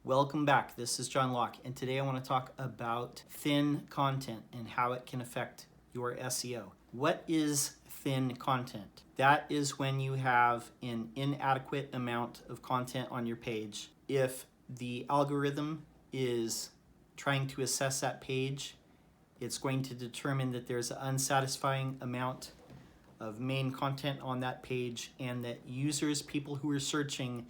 Welcome back. This is John Locke, and today I want to talk about thin content and how it can affect your SEO. What is thin content? That is when you have an inadequate amount of content on your page. If the algorithm is trying to assess that page, it's going to determine that there's an unsatisfying amount of main content on that page, and that users, people who are searching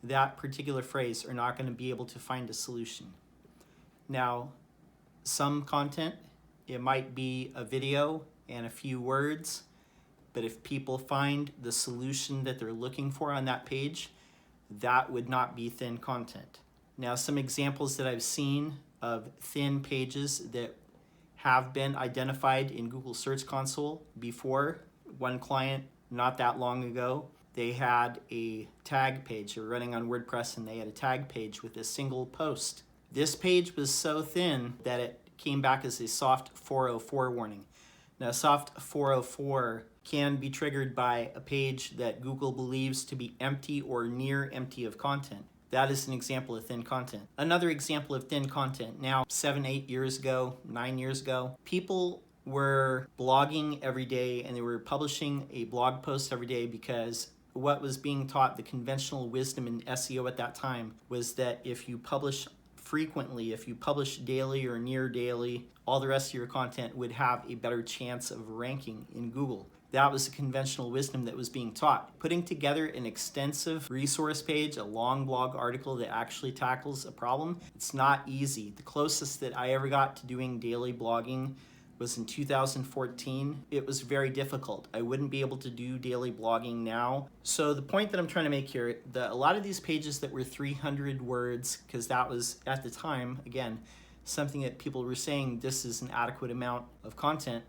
that particular phrase, are not going to be able to find a solution. Now, some content, it might be a video and a few words, but if people find the solution that they're looking for on that page, that would not be thin content. Now, some examples that I've seen of thin pages that have been identified in Google Search Console before. One client not that long ago, they had a tag page. They were running on WordPress and they had a tag page with a single post. This page was so thin that it came back as a soft 404 warning. Now, soft 404 can be triggered by a page that Google believes to be empty or near empty of content. That is an example of thin content. Another example of thin content, now 7, 8 years ago, 9 years ago, people were blogging every day and they were publishing a blog post every day because what was being taught, the conventional wisdom in SEO at that time, was that if you publish frequently, if you publish daily or near daily, all the rest of your content would have a better chance of ranking in Google. That was the conventional wisdom that was being taught. Putting together an extensive resource page, a long blog article that actually tackles a problem, it's not easy. The closest that I ever got to doing daily blogging was in 2014. It was very difficult. I wouldn't be able to do daily blogging now. So the point that I'm trying to make here, a lot of these pages that were 300 words, because that was at the time, again, something that people were saying this is an adequate amount of content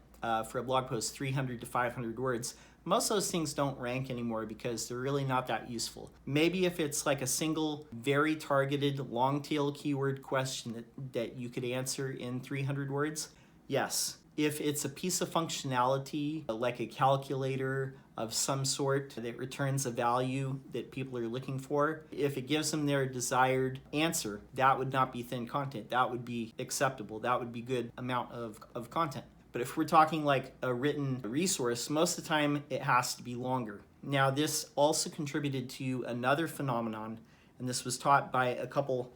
for a blog post, 300 to 500 words. Most of those things don't rank anymore because they're really not that useful. Maybe if it's like a single, very targeted, long tail keyword question that you could answer in 300 words, yes. If it's a piece of functionality, like a calculator of some sort that returns a value that people are looking for, if it gives them their desired answer, that would not be thin content. That would be acceptable. That would be good amount of content. But if we're talking like a written resource, most of the time it has to be longer. Now, this also contributed to another phenomenon, and this was taught by a couple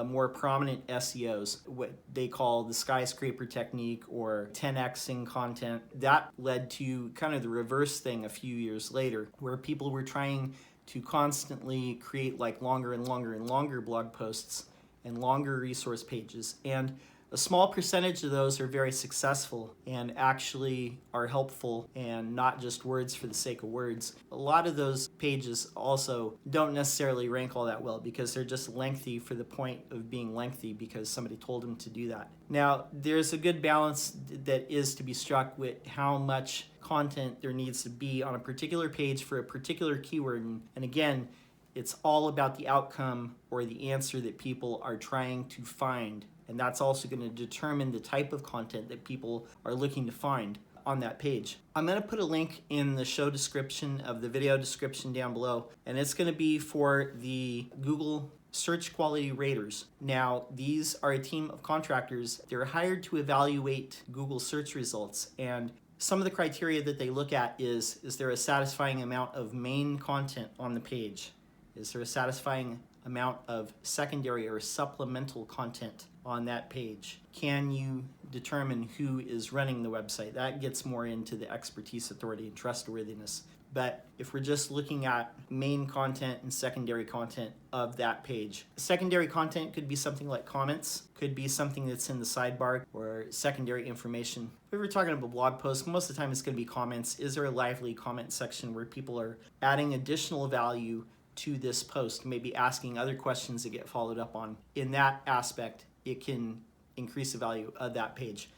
more prominent SEOs, what they call the skyscraper technique or 10xing content. That led to kind of the reverse thing a few years later, where people were trying to constantly create like longer and longer and longer blog posts and longer resource pages. And a small percentage of those are very successful and actually are helpful and not just words for the sake of words. A lot of those pages also don't necessarily rank all that well because they're just lengthy for the point of being lengthy because somebody told them to do that. Now, there's a good balance that is to be struck with how much content there needs to be on a particular page for a particular keyword. And again, it's all about the outcome or the answer that people are trying to find. And that's also going to determine the type of content that people are looking to find on that page. I'm going to put a link in the show description of the video description down below, and it's going to be for the Google Search Quality Raters. Now, these are a team of contractors. They're hired to evaluate Google search results, and some of the criteria that they look at is there a satisfying amount of main content on the page? Is there a satisfying amount of secondary or supplemental content on that page? Can you determine who is running the website? That gets more into the expertise, authority, and trustworthiness. But if we're just looking at main content and secondary content of that page, secondary content could be something like comments, could be something that's in the sidebar or secondary information. If we're talking about blog posts, most of the time it's going to be comments. Is there a lively comment section where people are adding additional value to this post, maybe asking other questions that get followed up on? In that aspect, it can increase the value of that page.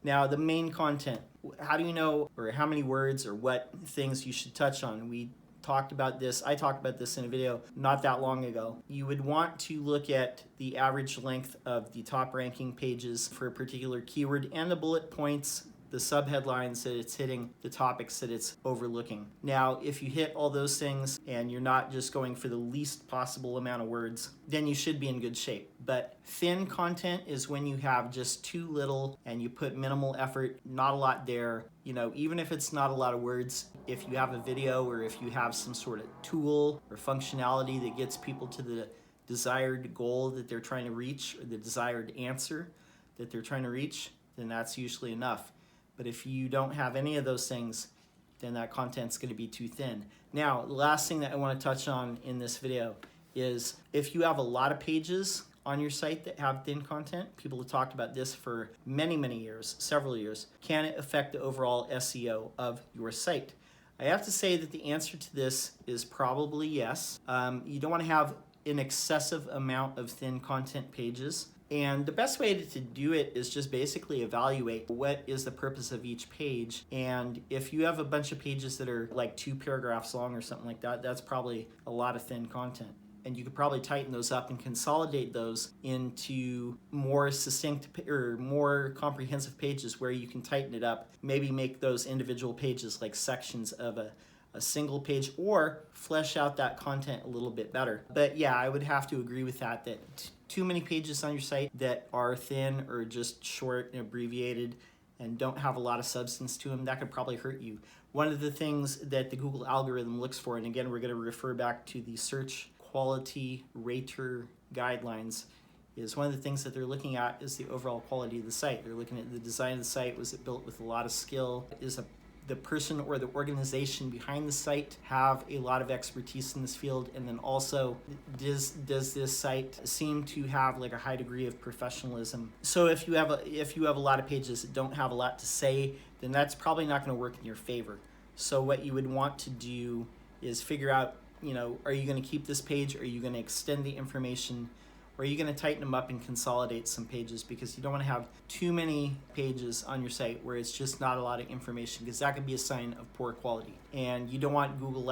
Now, the main content, how do you know, or how many words or what things you should touch on? We talked about this, I talked about this in a video not that long ago. You would want to look at the average length of the top ranking pages for a particular keyword and the bullet points the subheadlines that it's hitting, the topics that it's overlooking. Now, if you hit all those things and you're not just going for the least possible amount of words, then you should be in good shape. But thin content is when you have just too little and you put minimal effort, not a lot there. Even if it's not a lot of words, if you have a video or if you have some sort of tool or functionality that gets people to the desired goal that they're trying to reach, or the desired answer that they're trying to reach, then that's usually enough. But if you don't have any of those things, then that content's going to be too thin. Now, the last thing that I want to touch on in this video is if you have a lot of pages on your site that have thin content, people have talked about this for many, many years, several years, can it affect the overall SEO of your site? I have to say that the answer to this is probably yes. You don't want to have an excessive amount of thin content pages. And the best way to do it is just basically evaluate what is the purpose of each page. And if you have a bunch of pages that are like 2 paragraphs long or something like that, that's probably a lot of thin content. And you could probably tighten those up and consolidate those into more succinct or more comprehensive pages where you can tighten it up. Maybe make those individual pages like sections of a single page, or flesh out that content a little bit better. But yeah, I would have to agree with that too many pages on your site that are thin or just short and abbreviated and don't have a lot of substance to them, that could probably hurt you. One of the things that the Google algorithm looks for, and again, we're going to refer back to the search quality rater guidelines, is one of the things that they're looking at is the overall quality of the site. They're looking at the design of the site. Was it built with a lot of skill? Is the person or the organization behind the site have a lot of expertise in this field? And then also, does this site seem to have like a high degree of professionalism? So if you have a lot of pages that don't have a lot to say, then that's probably not going to work in your favor. So what you would want to do is figure out, are you going to keep this page? Are you going to extend the information? Or are you going to tighten them up and consolidate some pages? Because you don't want to have too many pages on your site where it's just not a lot of information, because that could be a sign of poor quality. And you don't want Google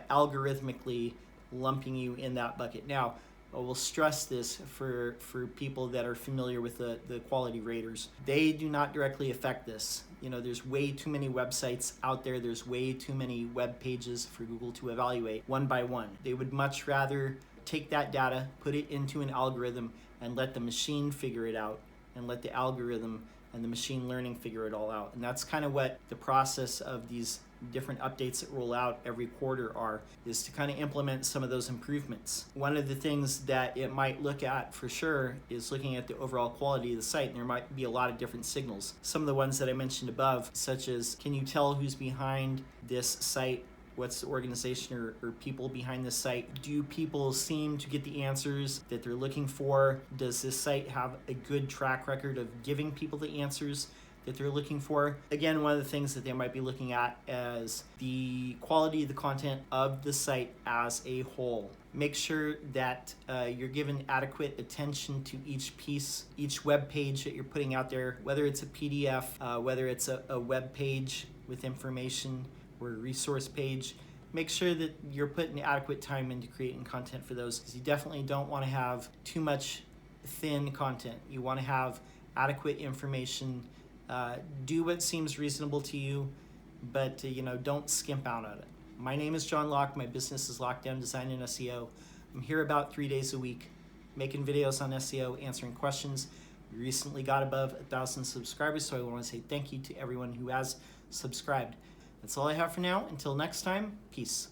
algorithmically lumping you in that bucket. Now, I will stress this for people that are familiar with the quality raters. They do not directly affect this. There's way too many websites out there. There's way too many web pages for Google to evaluate one by one. They would much rather take that data, put it into an algorithm, and let the machine figure it out, and let the algorithm and the machine learning figure it all out. And that's kind of what the process of these different updates that roll out every quarter are, is to kind of implement some of those improvements. One of the things that it might look at for sure is looking at the overall quality of the site, and there might be a lot of different signals. Some of the ones that I mentioned above, such as, can you tell who's behind this site? What's the organization or people behind this site? Do people seem to get the answers that they're looking for? Does this site have a good track record of giving people the answers that they're looking for? Again, one of the things that they might be looking at is the quality of the content of the site as a whole. Make sure that you're giving adequate attention to each piece, each web page that you're putting out there, whether it's a PDF, whether it's a web page with information, or a resource page. Make sure that you're putting adequate time into creating content for those, because you definitely don't want to have too much thin content. You want to have adequate information. Do what seems reasonable to you, but don't skimp out on it. My name is John Locke. My business is Lockedown Design and SEO. I'm here about 3 days a week, making videos on SEO, answering questions. We recently got above 1,000 subscribers, so I want to say thank you to everyone who has subscribed. That's all I have for now. Until next time, peace.